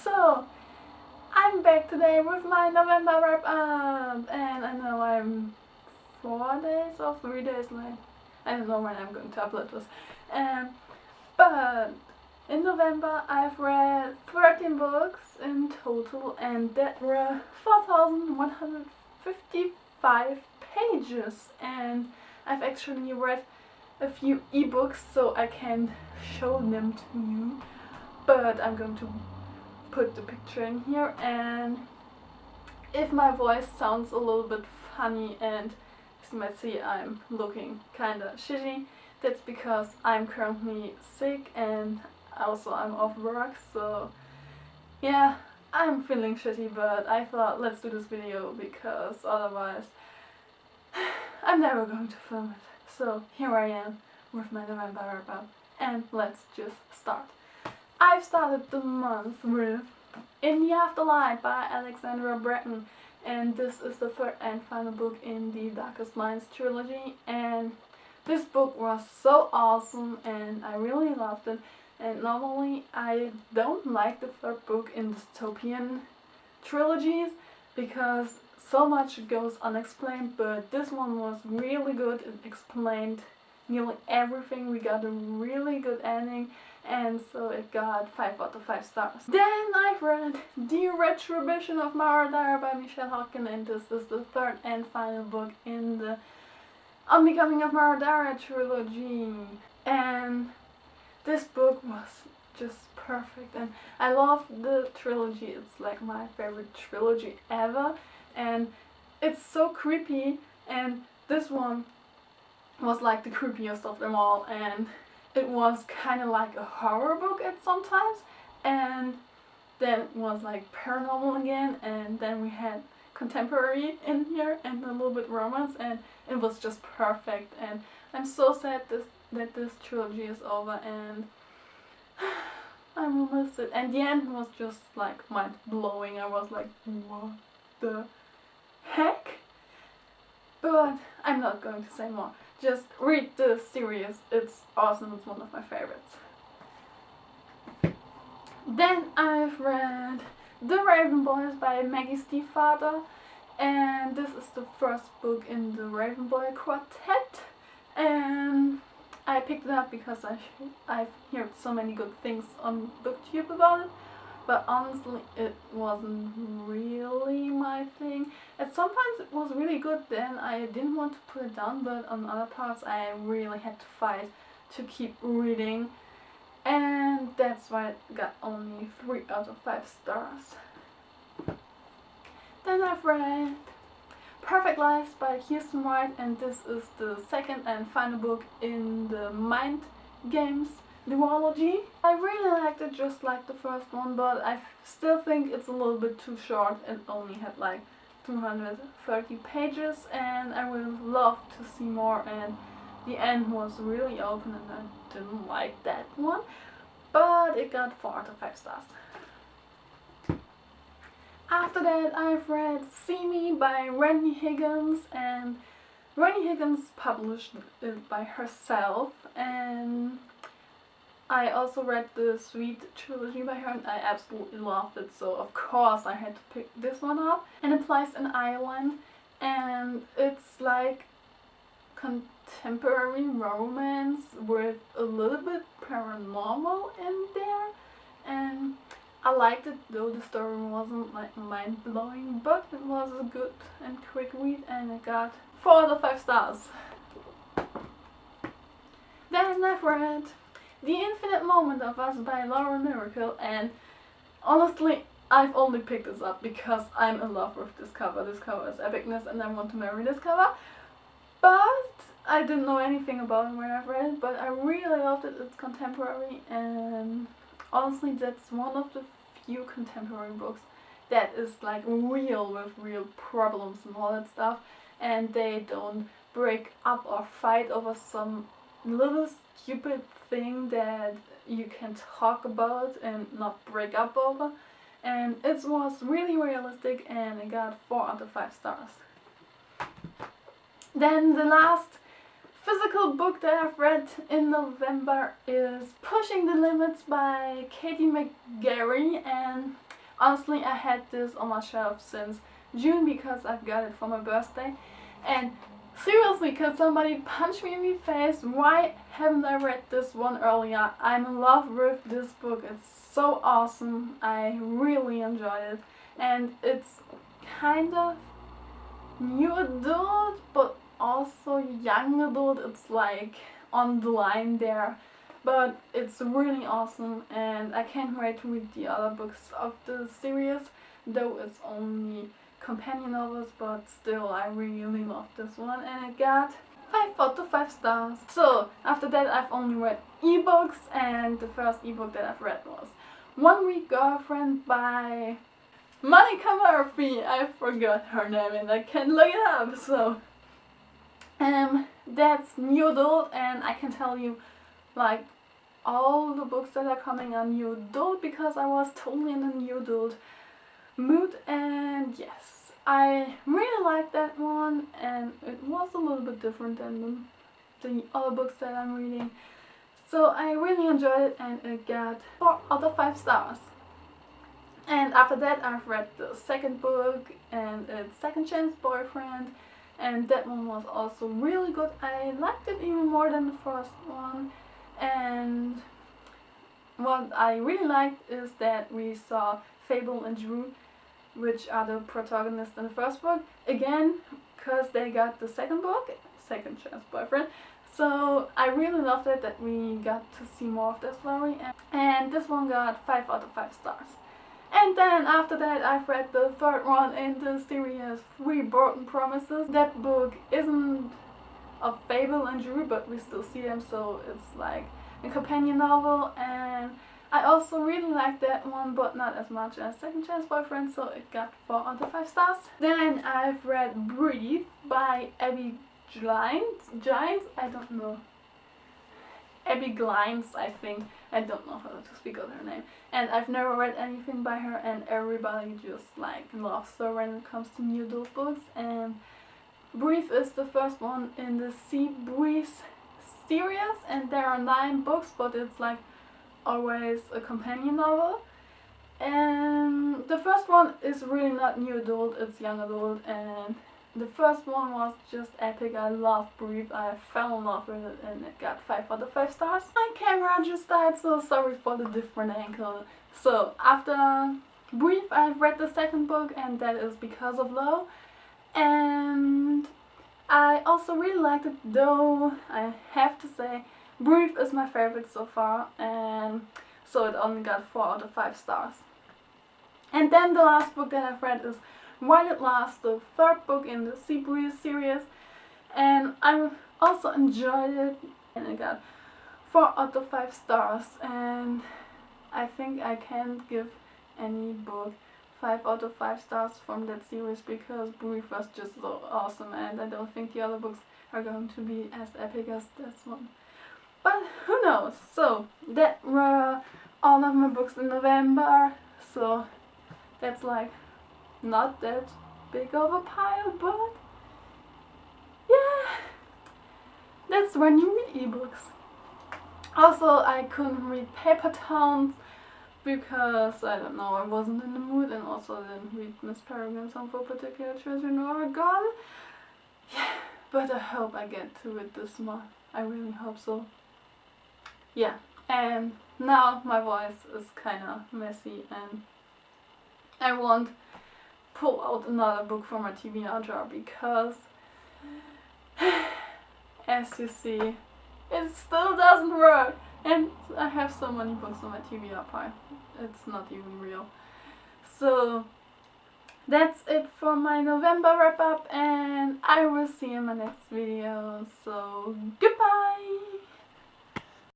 So, I'm back today with my November wrap up, and I know I'm 4 days or 3 days late. I don't know when I'm going to upload this. But in November I've read 13 books in total, and that were 4,155 pages, and I've actually read a few ebooks so I can show them to you, but I'm going to put the picture in here, and if my voice sounds a little bit funny and as you might see I'm looking kinda shitty, that's because I'm currently sick and also I'm off work, so yeah, I'm feeling shitty, but I thought let's do this video because otherwise I'm never going to film it. So here I am with my November wrap up, and let's just start. I've started the month with In the Afterlight by Alexandra Bracken, and this is the third and final book in the Darkest Minds trilogy, and this book was so awesome and I really loved it. And normally I don't like the third book in dystopian trilogies because so much goes unexplained, but this one was really good. It explained nearly everything. We got a really good ending, and so it got 5 out of 5 stars. Then I've read The Retribution of Mara Dara by Michelle Hawken, and this is the third and final book in the Unbecoming of Mara Dara trilogy. And this book was just perfect, and I love the trilogy. It's like my favorite trilogy ever, and it's so creepy, and this one was like the creepiest of them all, and it was kind of like a horror book at sometimes, and then it was like paranormal again, and then we had contemporary in here and a little bit romance, and it was just perfect. And I'm so sad that this trilogy is over, and I will miss it. And the end was just like mind-blowing. I was like, what the heck? But I'm not going to say more. Just read the series, it's awesome, it's one of my favorites. Then I've read The Raven Boys by Maggie Stiefvater, and this is the first book in the Raven Boy quartet, and I picked it up because I've heard so many good things on BookTube about it. But honestly, it wasn't really my thing. And sometimes it was really good, then I didn't want to put it down, but on other parts I really had to fight to keep reading. And that's why it got only 3 out of 5 stars. Then I've read Perfect Lives by Kirsten White, and this is the second and final book in the Mind Games duology. I really liked it just like the first one, but I still think it's a little bit too short. It only had like 230 pages, and I would love to see more, and the end was really open and I didn't like that one, but it got 4 out of 5 stars. After that I've read See Me by Rennie Higgins, and Rennie Higgins published it by herself, and I also read the Sweet trilogy by her and I absolutely loved it, so of course I had to pick this one up. And it plays in Ireland, and it's like contemporary romance with a little bit paranormal in there, and I liked it, though the story wasn't like mind-blowing, but it was a good and quick read, and it got 4 out of 5 stars. Then I've read The Infinite Moment of Us by Laura Miracle, and honestly I've only picked this up because I'm in love with this cover. This cover is epicness and I want to marry this cover, but I didn't know anything about it when I read it, but I really loved it. It's contemporary, and honestly that's one of the few contemporary books that is like real, with real problems and all that stuff, and they don't break up or fight over some little stupid thing that you can talk about and not break up over. And it was really realistic, and it got 4 out of 5 stars. Then the last physical book that I've read in November is Pushing the Limits by Katie McGarry, and honestly I had this on my shelf since June because I've got it for my birthday. And seriously, could somebody punch me in the face? Why haven't I read this one earlier? I'm in love with this book. It's so awesome. I really enjoyed it. And it's kind of new adult, but also young adult. It's like on the line there. But it's really awesome, and I can't wait to read the other books of the series, though it's only companion novels, but still I really love this one, and it got 5 out of 5 stars. So after that I've only read ebooks, and the first ebook that I've read was One Week Girlfriend by Monica Murphy. I forgot her name and I can't look it up. So that's new adult, and I can tell you like all the books that are coming are new adult because I was totally in a new adult mood. And yes, I really liked that one, and it was a little bit different than the other books that I'm reading. So I really enjoyed it, and it got 4 out of 5 stars. And after that I've read the second book, and it's Second Chance Boyfriend, and that one was also really good. I liked it even more than the first one. And what I really liked is that we saw Fable and Drew, which are the protagonists in the first book, again, because they got the second book, Second Chance Boyfriend. So I really loved it that we got to see more of their story, and this one got 5 out of 5 stars. And then after that I've read the third one in the series, Three Broken Promises. That book isn't of Fable and Drew, but we still see them, so it's like a companion novel, and I also really liked that one, but not as much as Second Chance Boyfriend, so it got 4 out of 5 stars. Then I've read Breathe by Abby Glines, I don't know. Abby Glines, I think. I don't know how to speak of her name. And I've never read anything by her, and everybody just like loves her when it comes to new adult books. And Breathe is the first one in the Sea Breeze series, and there are 9 books, but it's like always a companion novel. And the first one is really not new adult, it's young adult, and the first one was just epic. I love Breathe. I fell in love with it, and it got 5 out of 5 stars. My camera just died, so sorry for the different angle. So after Breathe I've read the second book, and that is Because of Love. And I also really liked it, though I have to say Breathe is my favorite so far, and so it only got 4 out of 5 stars. And then the last book that I've read is While It Lasts, the third book in the Sea Breeze series, and I also enjoyed it, and it got 4 out of 5 stars. And I think I can't give any book 5 out of 5 stars from that series because Breathe was just so awesome, and I don't think the other books are going to be as epic as this one. But who knows? So that were all of my books in November, so that's like not that big of a pile, but yeah, that's when you read ebooks. Also, I couldn't read Paper Towns because, I don't know, I wasn't in the mood, and also I didn't read Miss Peregrine's Home for Particular Children in Oregon. Yeah, but I hope I get to it this month. I really hope so. Yeah, and now my voice is kinda messy, and I won't pull out another book from my TBR jar because, as you see, it still doesn't work. And I have so many books on my TBR pile, it's not even real. So that's it for my November wrap up, and I will see you in my next video. So goodbye!